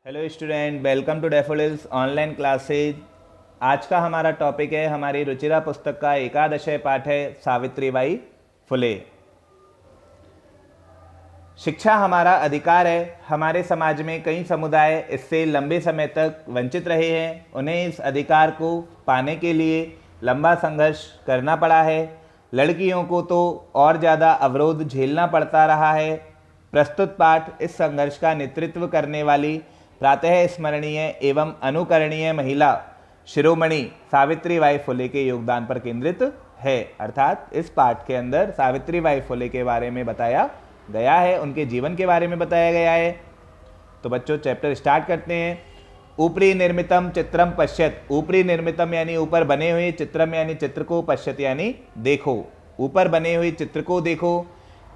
Hello student, welcome to Daffodils online classes. आज का हमारा टॉपिक है, हमारी रुचिरा पुस्तक का एकादशय पाठ है सावित्रीबाई फुले। शिक्षा हमारा अधिकार है। हमारे समाज में कई समुदाय इससे लंबे समय तक वंचित रहे हैं। उन्हें इस अधिकार को पाने के लिए लंबा संघर्ष करना पड़ा है। लड़कियों को तो और ज़्यादा अवरोध झेलना पड़ता रहा है। प्रस्तुत पाठ इस संघर्ष का नेतृत्व करने वाली प्रातः स्मरणीय एवं अनुकरणीय महिला शिरोमणि सावित्रीबाई फुले के योगदान पर केंद्रित है। अर्थात इस पाठ के अंदर सावित्रीबाई फुले के बारे में बताया गया है, उनके जीवन के बारे में बताया गया है। तो बच्चों, चैप्टर स्टार्ट करते हैं। ऊपरी निर्मितम चित्रम पश्यत। ऊपरी निर्मितम यानी ऊपर बने हुए, चित्रम यानी चित्र को, पश्यत यानी देखो, ऊपर बने हुए चित्र को देखो।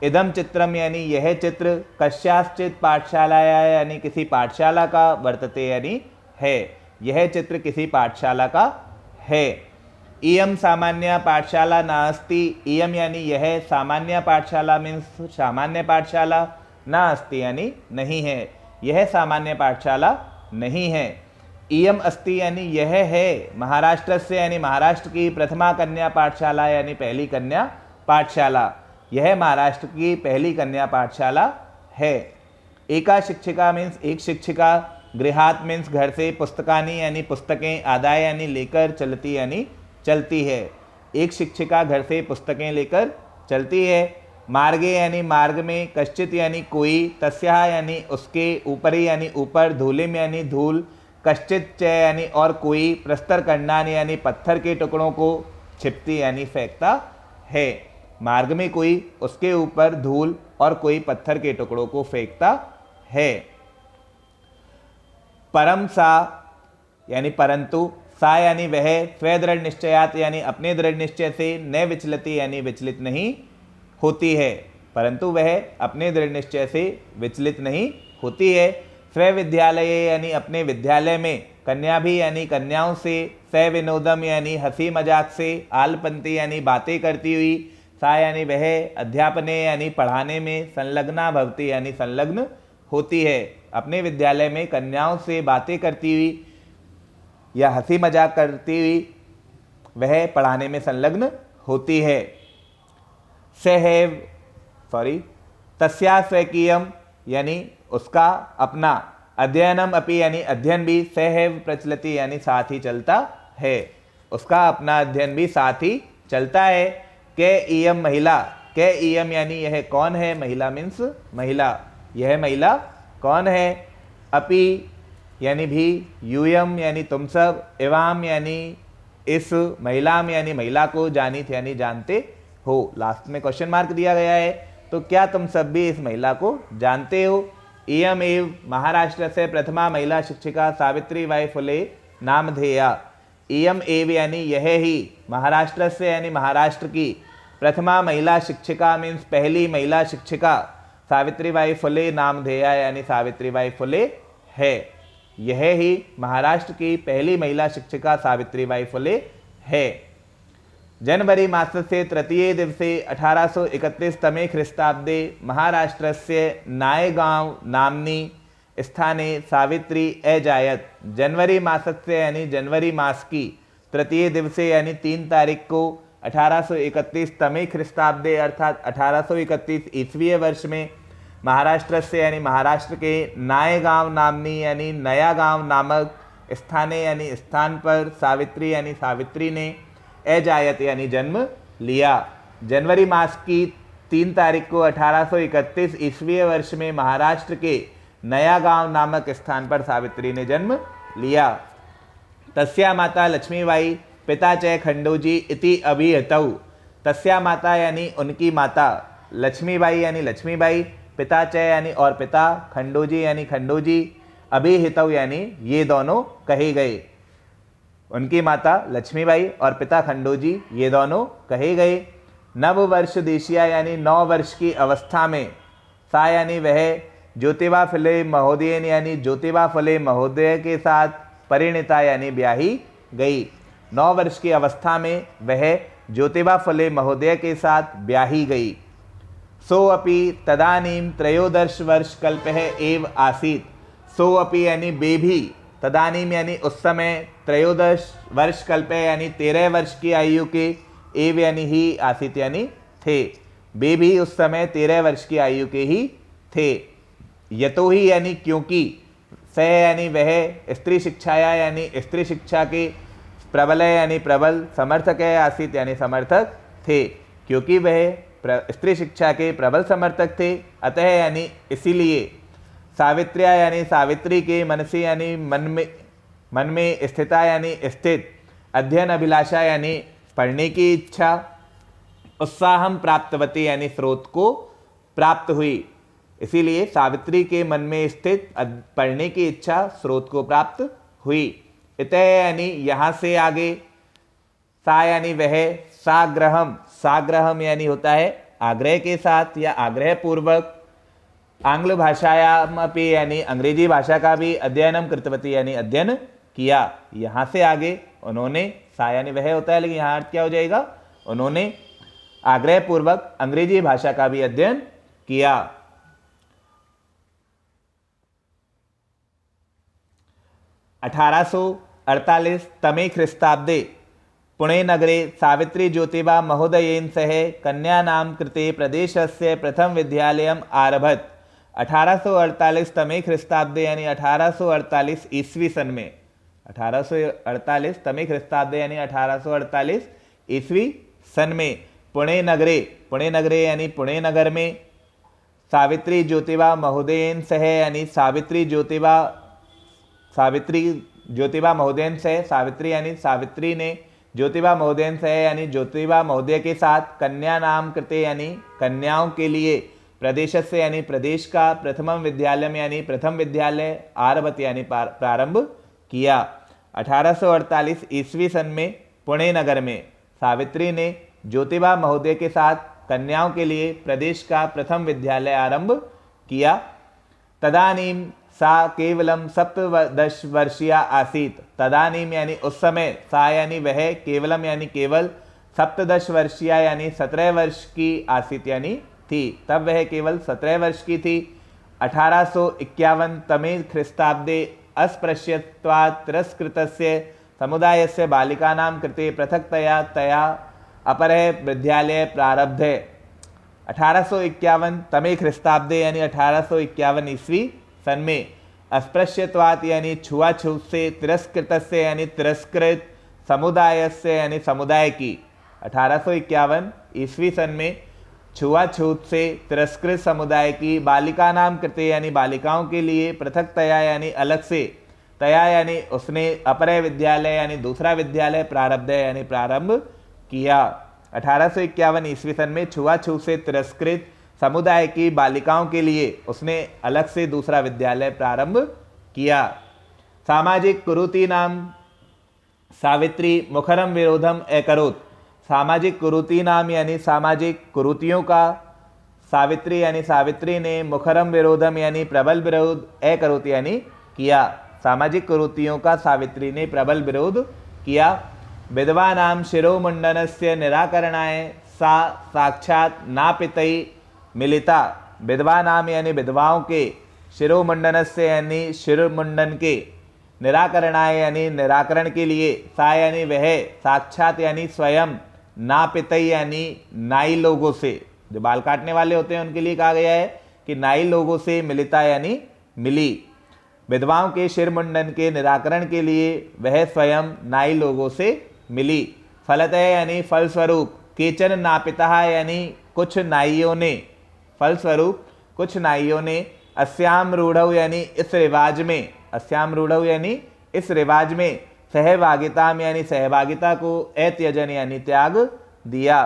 इदम चित्रम यानी यह चित्र, कस्याश्चित पाठशालाया यानी किसी पाठशाला का, वर्तते यानी है, यह चित्र किसी पाठशाला का है। इयम सामान्य पाठशाला नास्ति। इयम यानी यह, सामान्य पाठशाला मीन्स सामान्य पाठशाला, नास्ति यानी नहीं है, यह सामान्य पाठशाला नहीं है। इयम अस्ति यानी यह है, महाराष्ट्र से यानी महाराष्ट्र की प्रथमा कन्या पाठशाला यानी पहली कन्या पाठशाला, यह महाराष्ट्र की पहली कन्या पाठशाला है। एका शिक्षिका मीन्स एक शिक्षिका, गृहात मीन्स घर से, पुस्तकानी यानी पुस्तकें, आदाय यानी लेकर, चलती यानी चलती है। एक शिक्षिका घर से पुस्तकें लेकर चलती है। मार्गे यानी मार्ग में, कश्चित यानी कोई, तस्या यानी उसके, ऊपरी यानी ऊपर, धूलिम यानी धूल, कश्चित च यानी और कोई, प्रस्तर खंडान यानी पत्थर के टुकड़ों को, छिपती यानी फेंकता है। मार्ग में कोई, उसके ऊपर धूल और कोई पत्थर के टुकड़ों को फेंकता है। परम सा यानी परंतु, सा यानी वह, स्वदृढ़ निश्चयात यानी अपने दृढ़ निश्चय से, न विचलती यानी विचलित नहीं होती है, परंतु वह अपने दृढ़ निश्चय से विचलित नहीं होती है। स्वविद्यालय यानी अपने विद्यालय में, कन्या भी यानी कन्याओं से, सविनोदम यानी हंसी मजाक से, आलपंथी यानी बातें करती हुई, सा यानी वह, अध्यापने यानी पढ़ाने में, संलग्ना भवती यानी संलग्न होती है। अपने विद्यालय में कन्याओं से बातें करती हुई या हंसी मजाक करती हुई वह पढ़ाने में संलग्न होती है। तस्या स्वकीयम यानी उसका अपना, अध्ययनम अपि यानी अध्ययन भी, सहैव प्रचलति यानी साथ ही चलता है, उसका अपना अध्ययन भी साथ ही चलता है। के इयम महिला, के इयम यानी यह कौन है, महिला मीन्स महिला, यह महिला कौन है। अपि यानी भी, यूयम यानी तुम सब, एवाम यानी इस, महिलाम यानी महिला को, जानित यानी जानते हो। लास्ट में क्वेश्चन मार्क दिया गया है, तो क्या तुम सब भी इस महिला को जानते हो। इयम एव महाराष्ट्र से प्रथमा महिला शिक्षिका सावित्रीबाई फुले नामधेया। इयम एव यानी यह ही, महाराष्ट्र से यानी महाराष्ट्र की, प्रथमा महिला शिक्षिका मीन्स पहली महिला शिक्षिका, सावित्रीबाई फुले नामधेया यानी सावित्रीबाई फुले है, यह ही महाराष्ट्र की पहली महिला शिक्षिका सावित्रीबाई फुले है। जनवरी मासस्य तृतीये दिवसे 1831 तमे ख्रीष्टाब्दे महाराष्ट्रस्य नायगांव नाम्नी स्थाने सावित्री अजायत। जनवरी मासस्य यानी जनवरी मास की, तृतीय दिवसे यानी 3 तारीख को, 1831 तमे ख्रीष्टाब्दे अर्थात 1831 ईस्वीय वर्ष में, महाराष्ट्र से यानी महाराष्ट्र के, नायगांव नामनी यानी नया गांव नामक, स्थाने यानी स्थान पर, सावित्री यानी सावित्री ने, अजायत यानी जन्म लिया। जनवरी मास की 3 तारीख को 1831 ईस्वीय वर्ष में महाराष्ट्र के नया गांव नामक स्थान पर सावित्री ने जन्म लिया। तस्या माता लक्ष्मीबाई, पिता च खंडोजी इति अभिहितौ। तस्या माता यानी उनकी माता, लक्ष्मीबाई यानी लक्ष्मीबाई, पिता च यानी और पिता, खंडोजी यानी खंडोजी, अभिहितौ यानी ये दोनों कहे गए। उनकी माता लक्ष्मीबाई और पिता खंडोजी ये दोनों कहे गए। नव वर्ष देशिया यानी 9 वर्ष की अवस्था में, सा यानी वह, ज्योतिबा फुले महोदयन यानी ज्योतिबा फुले महोदय के साथ, परिणीता यानी ब्याही गई। 9 वर्ष की अवस्था में वह ज्योतिबा फुले महोदय के साथ ब्याही गई। सो अपि तदानीं त्रयोदश वर्ष कल्पः एव आसीत्। सो अपि यानी वे भी, तदानीम यानी उस समय, त्रयोदश वर्ष कल्पे यानी 13 वर्ष की आयु के, एव यानी ही आसित यानी थे, वे भी उस समय 13 वर्ष की आयु के ही थे। यतो ही यानी क्योंकि, स यानी वह, स्त्री शिक्षाया यानी स्त्री शिक्षा के, प्रबल यानी प्रबल, समर्थक है आसित यानी समर्थक थे, क्योंकि वह स्त्री शिक्षा के प्रबल समर्थक थे, अतः यानी इसीलिए, सावित्र्या यानी सावित्री के, मनसी यानी मन में स्थिता यानी स्थित, अध्ययन अभिलाषा यानी पढ़ने की इच्छा, उत्साहम प्राप्तवती यानी स्रोत को प्राप्त हुई, इसीलिए सावित्री के मन में स्थित पढ़ने की इच्छा स्रोत को प्राप्त हुई। इतः यानी यहाँ से आगे, सा यानी वह, साग्रहम, साग्रहम यानी होता है आग्रह के साथ या आग्रह पूर्वक, आंग्ल भाषायाम अपि यानी अंग्रेजी भाषा का भी, अध्ययनम कृतवती यानी अध्ययन किया। यहाँ से आगे उन्होंने, सा यानी वह होता है लेकिन यहाँ अर्थ क्या हो जाएगा, उन्होंने आग्रह पूर्वक अंग्रेजी भाषा का भी अध्ययन किया। 1848 तमे ख्रीस्ताब्दे पुणे नगरे सावित्री ज्योतिबा महोदयेन सह कन्यानां कृते प्रदेशस्य प्रथम विद्यालयम् आरभत। 1848 तमे ख्रीस्ताब्दे यानी 1848 ईस्वी सन में, 1848 तमे ख्रीस्ताब्दे यानी 1848 ईस्वी सन में, पुणे नगरे यानी पुणे नगर में, सावित्री ज्योतिबा महोदयेन सह यानी सावित्री ज्योतिबा महोदयन से, सावित्री यानी सावित्री ने, ज्योतिबा महोदयन से यानी ज्योतिबा महोदय के साथ, कन्या नाम कृते यानी कन्याओं के लिए, प्रदेश से यानी प्रदेश का, प्रथमम विद्यालय यानी प्रथम विद्यालय, आरभत यानी प्रारंभ किया। 1848 ईस्वी सन में पुणे नगर में सावित्री ने ज्योतिबा महोदय के साथ कन्याओं के लिए प्रदेश का प्रथम विद्यालय आरंभ किया। तदानीम सा केवलम 17 वर्षीया आसीत, तदानीम यानी उस समय, सा यानी वह, केवलम यानी केवल, 17 वर्षीया यानी 17 वर्ष की आसीत यानी थी, तब वह केवल 17 वर्ष की थी। 1851 तमे ख्रीस्ताब्दे अस्पृश्यत्वात् तिरस्कृतस्य समुदायस्य बालिकानां कृते पृथक्तया तया अपरः विद्यालय प्रारब्धे। 1851 तमे ख्रीस्ताब्दे यानी 1851 ईस्वी सन में, अस्पृश्यत्वात् यानी छुआछूत से, तिरस्कृत से यानी तिरस्कृत, समुदाय से यानी समुदाय की, 1851 ईस्वी सन में छुआछूत से तिरस्कृत समुदाय की, बालिका नाम कृते यानी बालिकाओं के लिए, पृथक तया यानी अलग से, तया यानी उसने, अपरे विद्यालय यानी दूसरा विद्यालय, प्रारब्ध यानी प्रारंभ किया। 1851 ईस्वी सन में छुआछूत से तिरस्कृत समुदाय की बालिकाओं के लिए उसने अलग से दूसरा विद्यालय प्रारंभ किया। सामाजिक कुरीति नाम सावित्री मुखरम विरोधम अकरोत्, सामाजिक कुरीति नाम यानी सामाजिक कुरीतियों का, सावित्री यानी सावित्री ने, मुखरम विरोधम यानी प्रबल विरोध, अकरोत् यानी किया, सामाजिक कुरीतियों का सावित्री ने प्रबल विरोध किया। विधवा नाम शिरोमुंडनस्य निराकरणाय सा साक्षात नापितई मिलिता, विधवा नाम यानी विधवाओं के, शिरोमुंडन से यानी शिरोमुंडन के, निराकरणाय यानी निराकरण के लिए, सा यानी वह, साक्षात यानी स्वयं, नापितई यानी नाई लोगों से, जो बाल काटने वाले होते हैं उनके लिए कहा गया है कि नाई लोगों से, मिलिता यानी मिली, विधवाओं के शिरमुंडन के निराकरण के लिए वह स्वयं नाई लोगों से मिली। फलतः यानी फलस्वरूप, केचन नापिता यानी कुछ नाइयों ने, फलस्वरूप कुछ नाइयों ने, अस्याम रूढ़ौ यानी इस रिवाज में, अस्याम रूढ़ौ यानी इस रिवाज में, सहभागिता में यानी सहभागिता को, अत्यजन यानी त्याग दिया।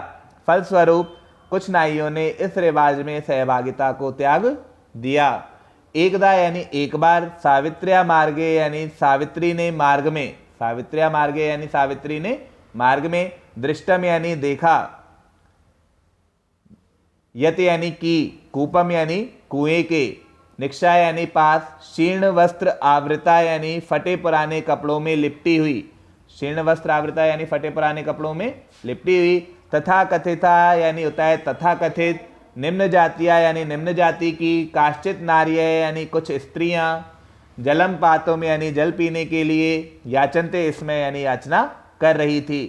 फलस्वरूप कुछ नाइयों ने इस रिवाज में सहभागिता को त्याग दिया। एकदा यानी एक बार, सावित्र्या मार्गे यानी सावित्री ने मार्ग में, सावित्र्या मार्गे यानी सावित्री ने मार्ग में, दृष्टम यानी देखा, यत यानी की, कूपम यानी कुएं के, निक्षा यानी पास, शीर्ण वस्त्र आवृता यानी फटे पुराने कपड़ों में लिपटी हुई, शीर्ण वस्त्र आवृता यानी फटे पुराने कपड़ों में लिपटी हुई। तथा कथिता यानी होता है तथा कथित, निम्न जातिया यानी निम्न जाति की, काश्चित नार्य यानी कुछ स्त्रियां, जलम पातुम यानी जल पीने के लिए, याचनते इसमें यानी याचना कर रही थी।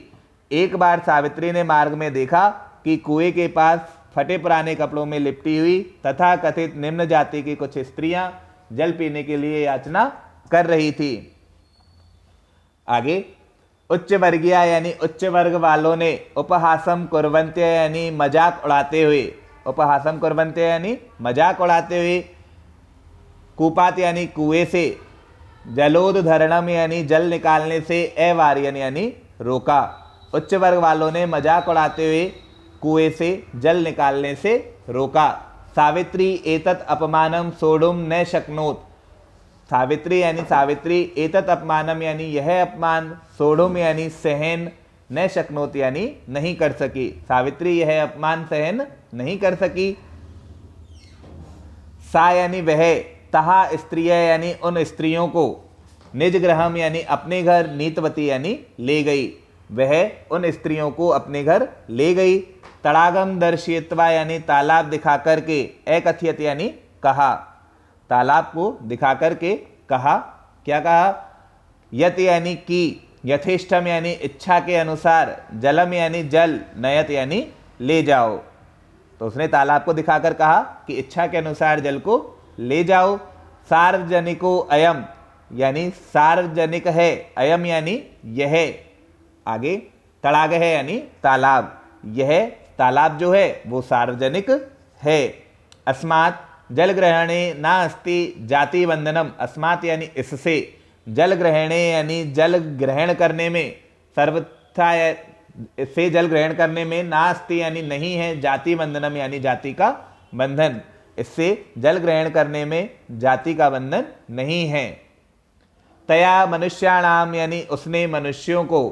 एक बार सावित्री ने मार्ग में देखा कि कुएं के पास फटे पुराने कपड़ों में लिपटी हुई तथा कथित निम्न जाति की कुछ स्त्रियां जल पीने के लिए याचना कर रही थी। आगे, उच्च वर्गीय यानी उच्च वर्ग वालों ने उपहासम कुर्वन्त्य यानी मजाक उड़ाते हुए, उपहासम कुर्वन्त्य यानी मजाक उड़ाते हुए, कूपात यानी कुएं से, जलोदधरणम यानी जल निकालने से, अवार्यन यानी रोका। उच्च वर्ग वालों ने मजाक उड़ाते हुए कुएं से जल निकालने से रोका। सावित्री एतत् अपमानम सोढुम न शक्नोत, सावित्री यानी सावित्री, एतत् अपमानम यानी यह अपमान, सोढुम यानी सहन, न शक्नोत यानी नहीं कर सकी, सावित्री यह अपमान सहन नहीं कर सकी। सा यानी वह, तहा स्त्रिय यानी उन स्त्रियों को, निज ग्रहम यानी अपने घर, नीतवती यानी ले गई, वह उन स्त्रियों को अपने घर ले गई। तड़ागम दर्शयित्वा यानी तालाब दिखा करके, एकथयत यानी कहा, तालाब को दिखा करके कहा, क्या कहा, यत यानी की, यथेष्टम यानी इच्छा के अनुसार, जलम यानी जल, नयत यानी ले जाओ। तो उसने तालाब को दिखाकर कहा कि इच्छा के अनुसार जल को ले जाओ। सार्वजनिको अयम यानी सार्वजनिक है, अयम यानी यह, आगे तड़ाग है यानी तालाब, यह तालाब जो है वो सार्वजनिक है। अस्मात् जल ग्रहणे ना अस्ति जाति बंधनम, अस्मात् यानी इससे, जल ग्रहणे यानी जल ग्रहण करने में, सर्वथा से जल ग्रहण करने में, ना अस्ति यानी नहीं है, जाति बंधनम यानी जाति का बंधन, इससे जल ग्रहण करने में जाति का बंधन नहीं है। तया मनुष्याणाम यानी उसने मनुष्यों को,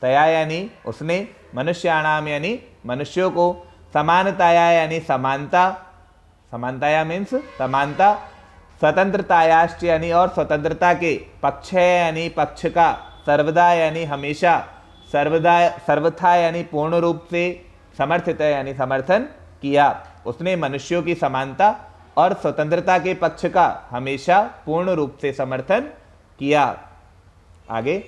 तया यानी उसने, मनुष्याणाम यानी मनुष्यों को, समानताया यानी समानता, समानताया मीन्स समानता, स्वतंत्रतायाश्च यानी और स्वतंत्रता के, पक्ष यानी पक्ष का, सर्वदा यानी हमेशा, सर्वदा सर्वथा यानी पूर्ण रूप से, समर्थित यानी समर्थन किया। उसने मनुष्यों की समानता और स्वतंत्रता के पक्ष का हमेशा पूर्ण रूप से समर्थन किया। आगे,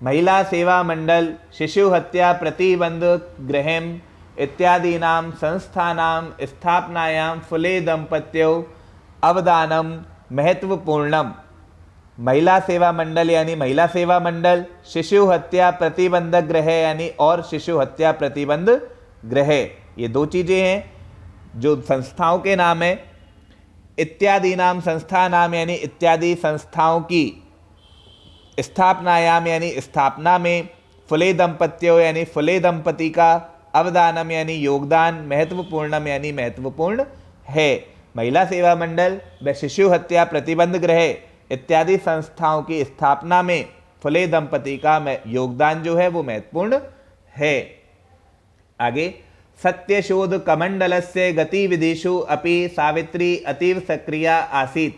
महिला सेवा मंडल, शिशु हत्या प्रतिबंध गृहम इत्यादीनां संस्थानां स्थापनायां फुले दंपत्यों अवदानम महत्वपूर्णम। महिला सेवा मंडल यानी महिला सेवा मंडल, शिशु हत्या प्रतिबंधक गृह यानी और शिशु हत्या प्रतिबंध गृह, ये दो चीजें हैं जो संस्थाओं के नाम है। इत्यादि नाम संस्था नाम यानी इत्यादि संस्थाओं की, स्थापनायाम यानी स्थापना में, फुले दंपत्यों यानी फुले दंपति का, अवदानम यानी योगदान, महत्वपूर्णम यानी महत्वपूर्ण है। महिला सेवा मंडल व शिशु हत्या प्रतिबंध गृह इत्यादि संस्थाओं की स्थापना में फुले दंपति का योगदान जो है वो महत्वपूर्ण है। आगे, सत्यशोध कमंडलस्य गतिविधिषु अपि सावित्री अतीव सक्रिया आसीत्।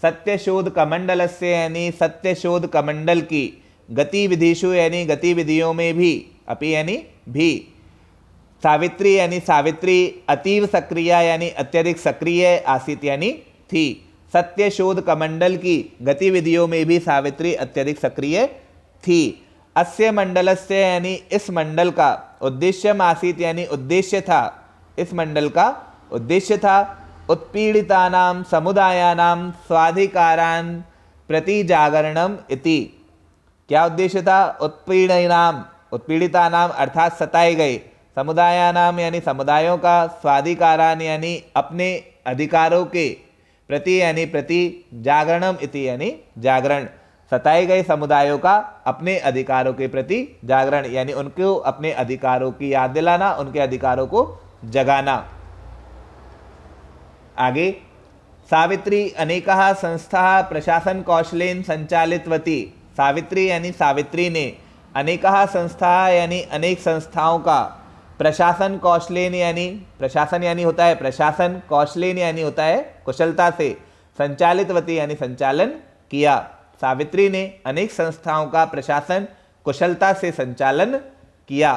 सत्यशोध कमंडलस्य यानी सत्यशोध कमंडल की, गतिविधिषु यानी गतिविधियों में भी, अपि यानी भी, सावित्री यानी सावित्री, अतीव सक्रिया यानी अत्यधिक सक्रिय, आसीत यानी थी। सत्यशोध कमंडल की गतिविधियों में भी सावित्री अत्यधिक सक्रिय थी। अस्य मंडलस्य यानी इस मंडल का, उद्देश्यम आसीत यानी उद्देश्य था, इस मंडल का उद्देश्य था, उत्पीड़ितानां समुदायानां स्वाधिकारान् प्रति जागरणम इति। क्या उद्देश्य था? उत्पीड़ितानाम अर्थात सताए गए, समुदायानाम यानी समुदायों का, स्वाधिकारान यानी अपने अधिकारों के, प्रति यानी प्रति, जागरणम इति यानी जागरण, सताए गए समुदायों का अपने अधिकारों के प्रति जागरण यानी उनको अपने अधिकारों की याद दिलाना, उनके अधिकारों को जगाना। आगे, सावित्री अनेकः संस्थाः प्रशासन कौशलेन संचालितवती। सावित्री यानी सावित्री ने अनेकः संस्थाः यानी अनेक संस्थाओं का, प्रशासन कौशलेन यानी प्रशासन यानी होता है प्रशासन, कौशलेन यानी होता है कुशलता से, संचालितवती यानी संचालन किया। सावित्री ने अनेक संस्थाओं का प्रशासन कुशलता से संचालन किया।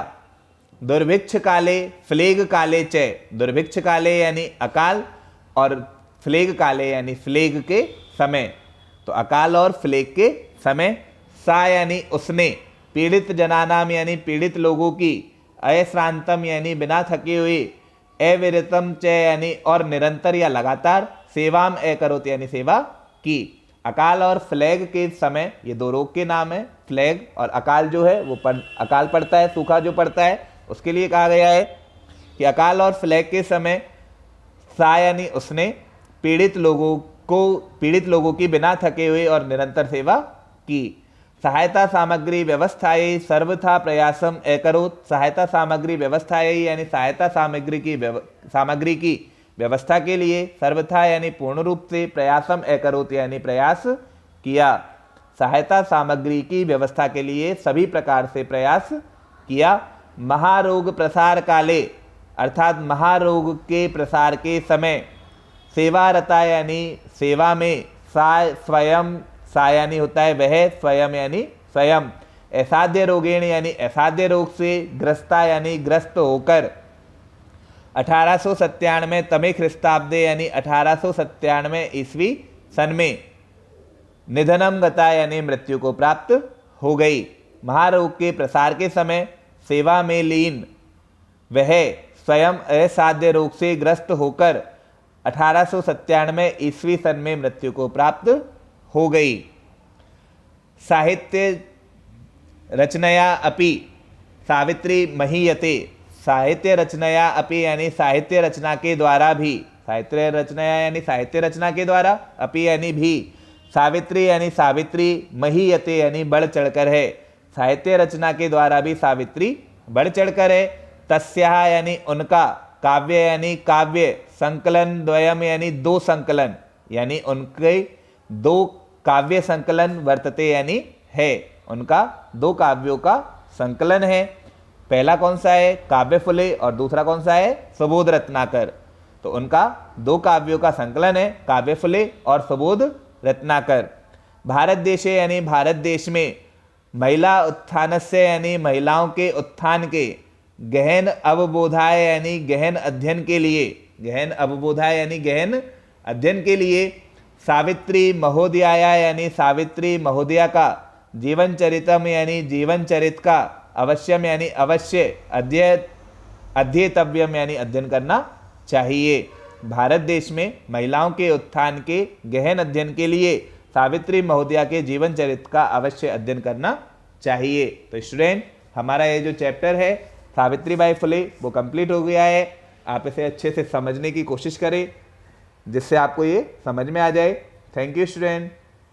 दुर्भिक्ष काले, फ्लेग काले च, दुर्भिक्ष काले यानी अकाल और फ्लेग काले यानी फ्लेग के समय। तो अकाल और फ्लेग के समय सा यानी उसने पीड़ित जनानाम यानी पीड़ित लोगों की, अश्रांतम यानी बिना थके हुए, अविरतम च यानी और निरंतर या लगातार, सेवाम करोत यानी सेवा की। अकाल और फ्लैग के समय ये दो रोग के नाम है। फ्लैग और अकाल जो है वो अकाल पड़ता है, सूखा जो पड़ता है उसके लिए कहा गया है कि अकाल और फ्लैग के समय सा यानी उसने पीड़ित लोगों की बिना थके हुए और निरंतर सेवा की। सहायता सामग्री व्यवस्थाएं सर्वथा प्रयासम एकरोत। सहायता सामग्री व्यवस्थाएं यानी सहायता सामग्री की व्यवस्था के लिए सर्वथा यानी पूर्ण रूप से, प्रयासम एकरोत यानी प्रयास किया। सहायता सामग्री की व्यवस्था के लिए सभी प्रकार से प्रयास किया। महारोग प्रसार काले अर्थात महारोग के प्रसार के समय, सेवारता यानी सेवा में, स्वयं सा यानी होता है वह, स्वयं यानी स्वयं, असाध्य रोगेण यानी असाध्य रोग से, ग्रस्ता यानी ग्रस्त होकर, 1897 तमे ख्रिस्ताब्दे यानी 1897 ईस्वी सन में, निधनम गता यानी मृत्यु को प्राप्त हो गई। महारोग के प्रसार के समय सेवा में लीन वह स्वयं असाध्य रोग से ग्रस्त होकर 1897 ईस्वी सन में मृत्यु को प्राप्त हो गई। साहित्य रचनया अपि सावित्री महीयते। साहित्य रचनया अपि यानी साहित्य रचना के द्वारा भी, साहित्य रचनया यानी साहित्य रचना के द्वारा, अपि यानी भी, सावित्री यानी सावित्री, महीयते यानी बढ़ चढ़कर है। साहित्य रचना के द्वारा भी सावित्री बढ़ चढ़कर है। तस्याः यानी उनका, काव्य यानी काव्य, संकलन द्वयम यानी दो संकलन, यानी उनके दो काव्य संकलन वर्तते यानी है, उनका दो काव्यों का संकलन है। पहला कौन सा है? काव्य फुले, और दूसरा कौन सा है? सुबोध रत्नाकर। तो उनका दो काव्यों का संकलन है, काव्य फुले और सुबोध रत्नाकर। भारत देशे यानी भारत देश में, महिला उत्थानस्य यानी महिलाओं के उत्थान के, गहन अवबोधाय यानी गहन अध्ययन के लिए, गहन अवबोधाय यानी गहन अध्ययन के लिए, सावित्री महोदयाया यानी सावित्री महोदया का, जीवन चरितम यानी जीवन चरित का, अवश्यम यानी अवश्य, अध्येतव्यम यानी अध्ययन करना चाहिए। भारत देश में महिलाओं के उत्थान के गहन अध्ययन के लिए सावित्री महोदया के जीवन चरित्र का अवश्य अध्ययन करना चाहिए। तो स्टूडेंट, हमारा ये जो चैप्टर है सावित्रीबाई फुले वो कंप्लीट हो गया है। आप इसे अच्छे से समझने की कोशिश करें जिससे आपको ये समझ में आ जाए। Thank you student.